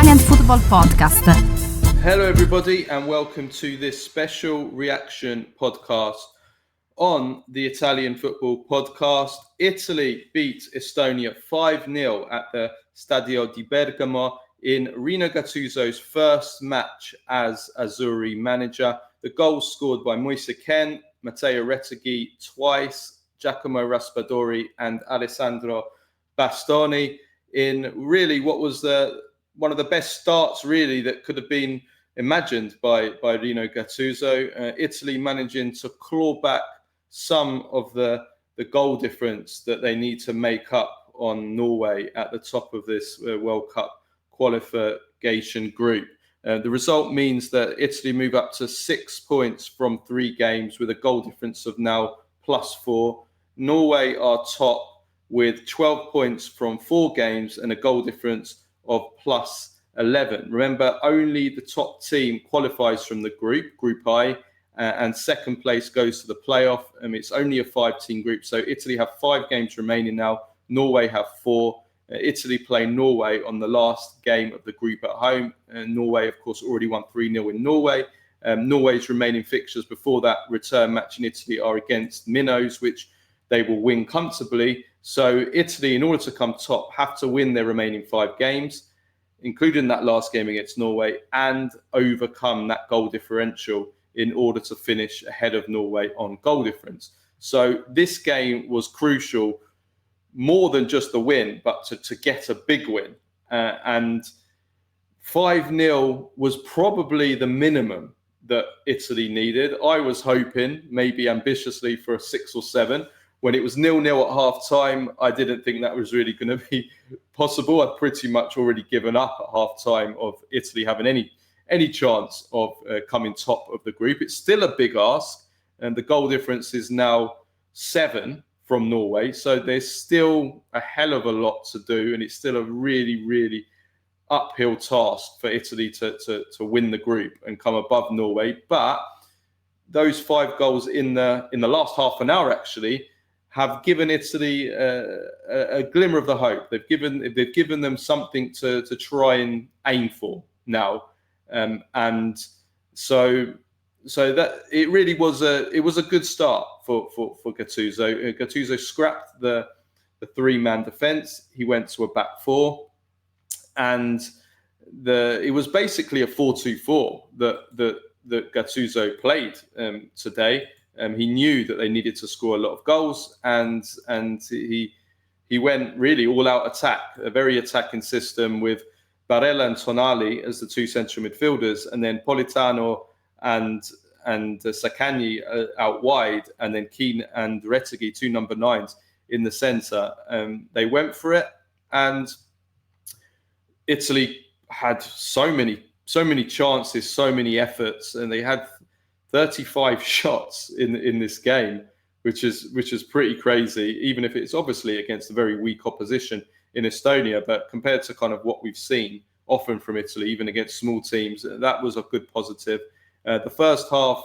Italian Football Podcast. Hello everybody and welcome to this special reaction podcast on the Italian Football Podcast. Italy beat Estonia 5-0 at the Stadio di Bergamo in Gennaro Gattuso's first match as Azzurri manager. The goals scored by Moise Kean, Mateo Retegui twice, Giacomo Raspadori and Alessandro Bastoni in really what was one of the best starts really that could have been imagined by Gennaro Gattuso. Italy managing to claw back some of the goal difference that they need to make up on Norway at the top of this World Cup qualification group. The result means that Italy move up to 6 points from 3 games with a goal difference of now +4. Norway are top with 12 points from 4 games and a goal difference of +11. Remember, only the top team qualifies from the Group I, and second place goes to the playoff. It's only a 5-team group, so Italy have 5 games remaining now. Norway have 4. Italy play Norway on the last game of the group at home. Norway, of course, already won 3-0 in Norway. Norway's remaining fixtures before that return match in Italy are against Minnows, which they will win comfortably. So Italy, in order to come top, have to win their remaining 5 games, including that last game against Norway, and overcome that goal differential in order to finish ahead of Norway on goal difference. So this game was crucial, more than just the win, but to get a big win. And 5-0 was probably the minimum that Italy needed. I was hoping, maybe ambitiously, for a 6 or 7. When it was 0-0 at half-time, I didn't think that was really going to be possible. I'd pretty much already given up at half-time of Italy having any chance of coming top of the group. It's still a big ask, and the goal difference is now 7 from Norway. So there's still a hell of a lot to do, and it's still a really, really uphill task for Italy to win the group and come above Norway. But those 5 goals in the last half an hour actually have given Italy a glimmer of the hope. They've given them something to try and aim for now, and so that it really was a good start for Gattuso. Gattuso scrapped the 3-man defence. He went to a back 4, and it was basically a 4-2-4 that Gattuso played today. He knew that they needed to score a lot of goals, and he went really all-out attack, a very attacking system with Barella and Tonali as the 2 central midfielders, and then Politano and Saccagni out wide, and then Kean and Retegui, 2 number 9s in the centre. They went for it, and Italy had so many chances, so many efforts, and they had 35 shots in this game, which is pretty crazy, even if it's obviously against a very weak opposition in Estonia. But compared to kind of what we've seen often from Italy, even against small teams, that was a good positive. The first half,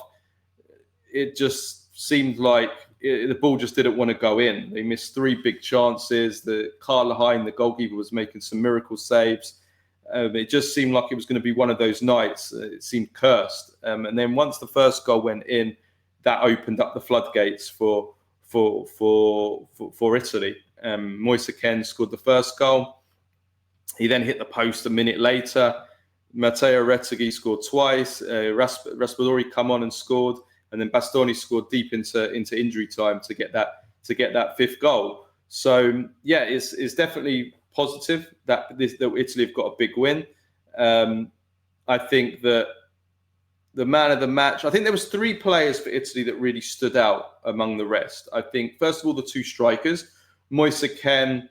it just seemed like the ball just didn't want to go in. They missed 3 big chances. Carl Hein, the goalkeeper, was making some miracle saves. It just seemed like it was going to be one of those nights. It seemed cursed. And then once the first goal went in, that opened up the floodgates for Italy. Moise Kean scored the first goal. He then hit the post a minute later. Mateo Retegui scored twice. Raspadori come on and scored, and then Bastoni scored deep into injury time to get that 5th goal. So yeah, it's definitely positive that Italy have got a big win. I think that the man of the match, I think there was 3 players for Italy that really stood out among the rest. I think, first of all, the 2 strikers. Moise Kean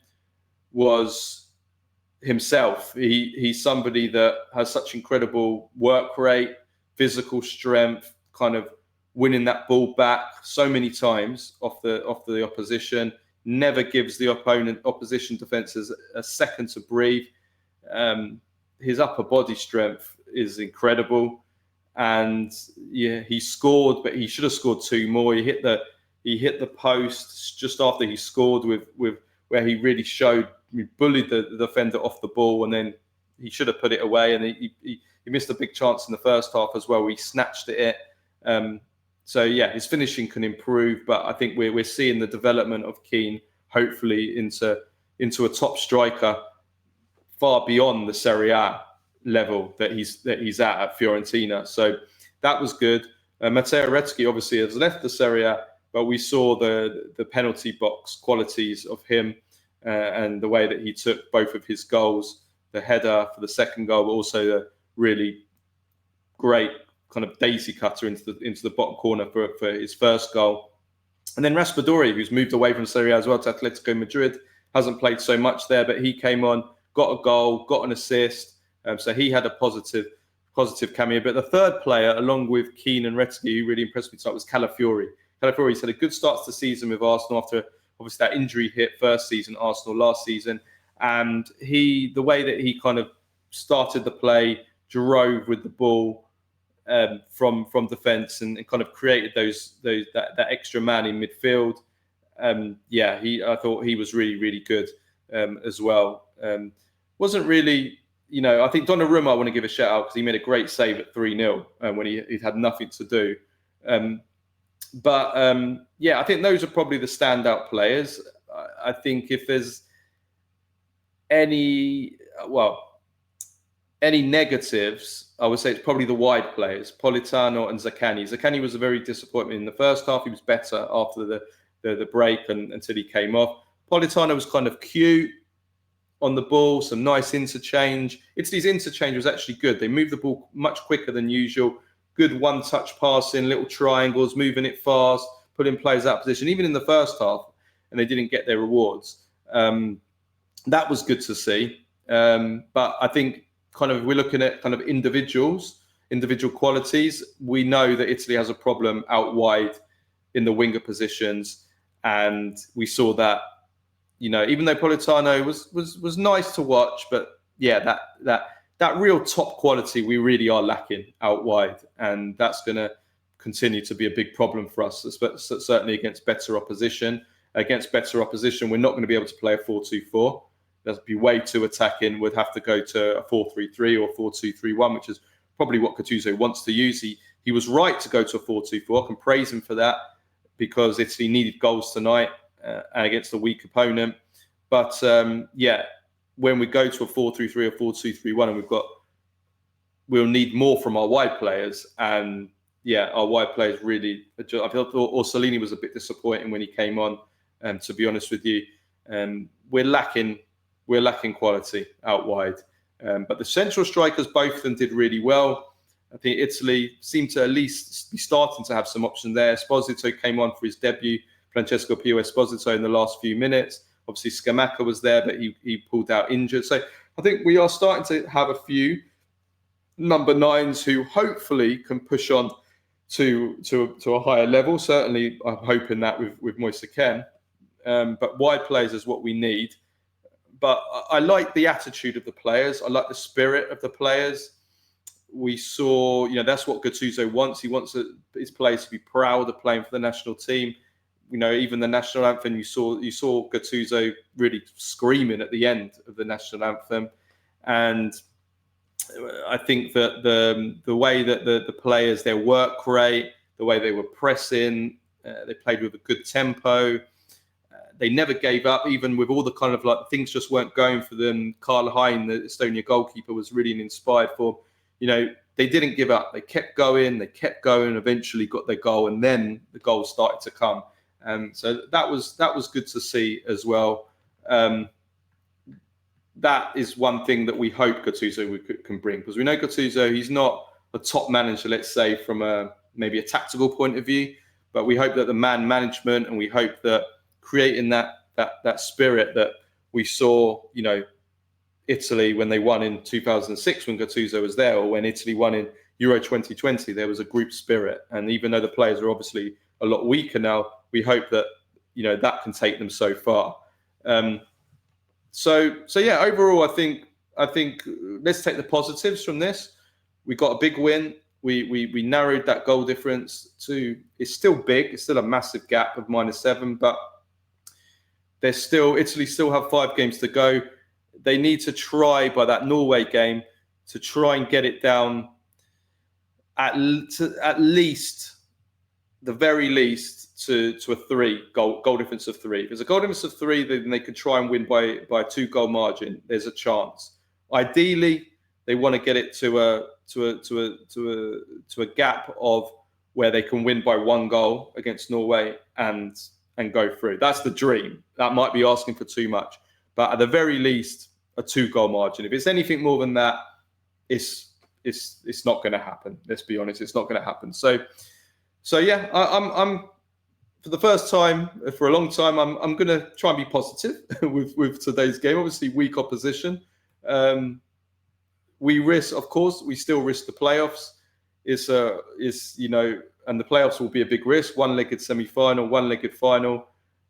was himself. He's somebody that has such incredible work rate, physical strength, kind of winning that ball back so many times off the opposition. Never gives the opposition defences a second to breathe. His upper body strength is incredible, and yeah, he scored, but he should have scored 2 more. He hit the post just after he scored with where he really showed, he bullied the defender off the ball and then he should have put it away, and he missed a big chance in the first half as well. He snatched it. So yeah, his finishing can improve, but I think we're seeing the development of Kean hopefully into a top striker far beyond the Serie A level that he's at Fiorentina. So that was good. Mateo Retegui obviously has left the Serie A, but we saw the penalty box qualities of him and the way that he took both of his goals, the header for the second goal, but also the really great kind of daisy cutter into the bottom corner for his first goal. And then Raspadori, who's moved away from Serie A as well to Atletico Madrid, hasn't played so much there, but he came on, got a goal, got an assist. So he had a positive cameo. But the third player, along with Kean and Retegui, who really impressed me tonight, was Calafiori. Calafiori's had a good start to the season with Arsenal after obviously that injury hit first season, Arsenal last season. And the way that he kind of started the play, drove with the ball from defence and kind of created that extra man in midfield. I thought he was really, really good as well. Wasn't really, I think Donnarumma I want to give a shout out because he made a great save at 3-0 when he had nothing to do. I think those are probably the standout players. I think if there's any negatives, I would say it's probably the wide players, Politano and Zaccagni. Zaccagni was a very disappointment in the first half. He was better after the break and until he came off. Politano was kind of cute on the ball, some nice interchange. Italy's interchange was actually good. They moved the ball much quicker than usual. Good one-touch passing, little triangles, moving it fast, putting players out of position, even in the first half, and they didn't get their rewards. That was good to see. But I think we're looking at kind of individual qualities. We know that Italy has a problem out wide in the winger positions, and we saw that. Even though Politano was nice to watch, but yeah, that real top quality we really are lacking out wide, and that's going to continue to be a big problem for us, certainly against better opposition. Against better opposition, we're not going to be able to play a 4-2-4. That'd be way too attacking. We'd have to go to a 4-3-3 or 4-2-3-1, which is probably what Gattuso wants to use. He was right to go to a 4-2-4. I can praise him for that because Italy needed goals tonight against a weak opponent. But when we go to a 4-3-3 or 4-2-3-1, and we'll need more from our wide players. And our wide players really. I thought Orsolini was a bit disappointing when he came on. To be honest with you, we're lacking quality out wide. But the central strikers, both of them did really well. I think Italy seemed to at least be starting to have some option there. Esposito came on for his debut, Francesco Pio Esposito, in the last few minutes. Obviously, Scamacca was there, but he pulled out injured. So I think we are starting to have a few number nines who hopefully can push on to a higher level. Certainly, I'm hoping that with Moise Kean. But wide players is what we need. But I like the attitude of the players. I like the spirit of the players. We saw, that's what Gattuso wants. He wants his players to be proud of playing for the national team. Even the national anthem, you saw Gattuso really screaming at the end of the national anthem. And I think that the way that the players, their work rate, the way they were pressing, they played with a good tempo. They never gave up, even with all the kind of things just weren't going for them. Karl Hein, the Estonia goalkeeper, was really an inspired form. They didn't give up. They kept going, eventually got their goal, and then the goals started to come. So that was good to see as well. That is one thing that we hope Gattuso can bring, because we know Gattuso, he's not a top manager, let's say, from maybe a tactical point of view, but we hope that the man management, and we hope that creating that spirit that we saw, Italy when they won in 2006 when Gattuso was there, or when Italy won in Euro 2020, there was a group spirit. And even though the players are obviously a lot weaker now, we hope that that can take them so far. Overall, I think let's take the positives from this. We got a big win. We narrowed that goal difference to, it's still big. It's still a massive gap of -7, but Italy still have 5 games to go. they need to try by that Norway game to try and get it down at least, the very least, to a 3 goal difference of 3. If there's a goal difference of 3, then they could try and win by a 2-goal margin. There's a chance. Ideally, they want to get it to a gap of where they can win by 1 goal against Norway and go through. That's the dream. That might be asking for too much, but at the very least, a 2-goal margin. If it's anything more than that, it's not going to happen. Let's be honest, it's not going to happen. So yeah, I'm for the first time for a long time, I'm going to try and be positive with today's game. Obviously, weak opposition. We still risk the playoffs. And the playoffs will be a big risk. 1-legged semi-final, 1-legged final.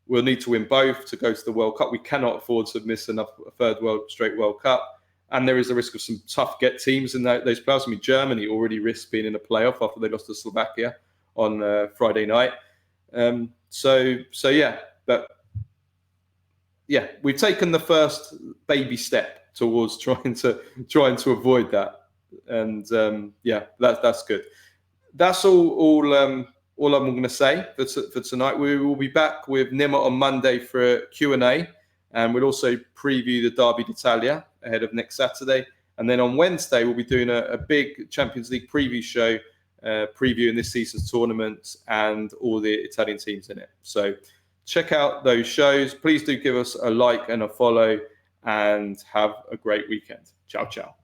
We'll need to win both to go to the World Cup. We cannot afford to miss a third straight World Cup. And there is a risk of some tough get teams in those playoffs. I mean, Germany already risked being in a playoff after they lost to Slovakia on Friday night. We've taken the first baby step towards trying to avoid that. And that's good. That's all I'm going to say for tonight. We will be back with Nima on Monday for a Q&A, and we'll also preview the Derby d'Italia ahead of next Saturday. And then on Wednesday, we'll be doing a big Champions League preview show, previewing this season's tournaments and all the Italian teams in it. So check out those shows. Please do give us a like and a follow, and have a great weekend. Ciao, ciao.